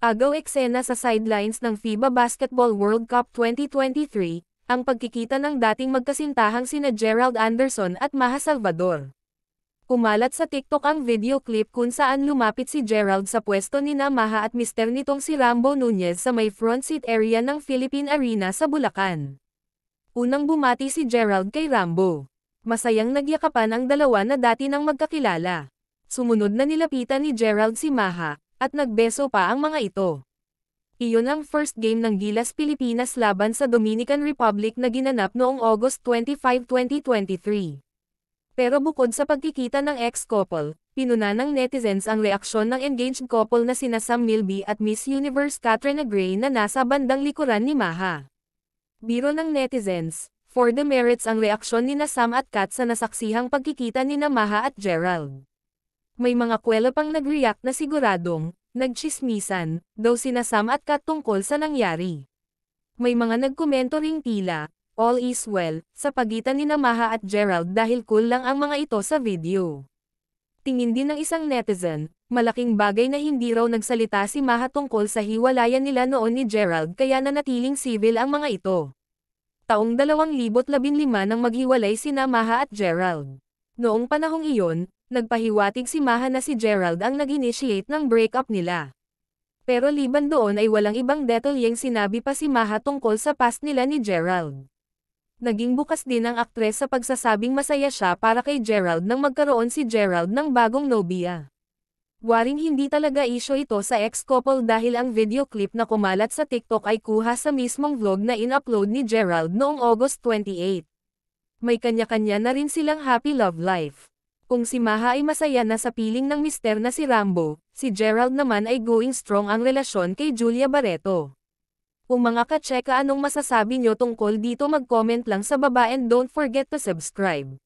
Agaw eksena sa sidelines ng FIBA Basketball World Cup 2023, ang pagkikita ng dating magkasintahang sina Gerald Anderson at Maha Salvador. Kumalat sa TikTok ang video clip kung saan lumapit si Gerald sa pwesto ni Maha at mister nitong si Rambo Nunez sa may front seat area ng Philippine Arena sa Bulacan. Unang bumati si Gerald kay Rambo. Masayang nagyakapan ang dalawa na dati nang magkakilala. Sumunod na nilapitan ni Gerald si Maha, at nagbeso pa ang mga ito. Iyon ang first game ng Gilas Pilipinas laban sa Dominican Republic na ginanap noong August 25, 2023. Pero bukod sa pagkikita ng ex-couple, pinuna ng netizens ang reaksyon ng engaged couple na sina Sam Milby at Miss Universe Katrina Gray na nasa bandang likuran ni Maha. Biro ng netizens, for the merits ang reaksyon ni Sam at Kat sa nasaksihang pagkikita ni Maha at Gerald. May mga kwela pang nag-react na siguradong, nagchismisan, daw sina Sam at Kat tungkol sa nangyari. May mga nagkomento ring tila, all is well, sa pagitan ni Maha at Gerald dahil cool lang ang mga ito sa video. Tingin din ng isang netizen, malaking bagay na hindi raw nagsalita si Maha tungkol sa hiwalayan nila noon ni Gerald kaya nanatiling civil ang mga ito. Taong 2015 nang maghiwalay sina Maha at Gerald. Noong panahong iyon, nagpahiwatig si Maha na si Gerald ang nag-initiate ng breakup nila. Pero liban doon ay walang ibang detalyeng sinabi pa si Maha tungkol sa past nila ni Gerald. Naging bukas din ang aktres sa pagsasabing masaya siya para kay Gerald nang magkaroon si Gerald ng bagong nobya. Waring hindi talaga issue ito sa ex-couple dahil ang video clip na kumalat sa TikTok ay kuha sa mismong vlog na in-upload ni Gerald noong August 28. May kanya-kanya na rin silang happy love life. Kung si Maha ay masaya na sa piling ng mister na si Rambo, si Gerald naman ay going strong ang relasyon kay Julia Barreto. Kung mga kacheka anong masasabi nyo tungkol dito mag-comment lang sa baba and don't forget to subscribe.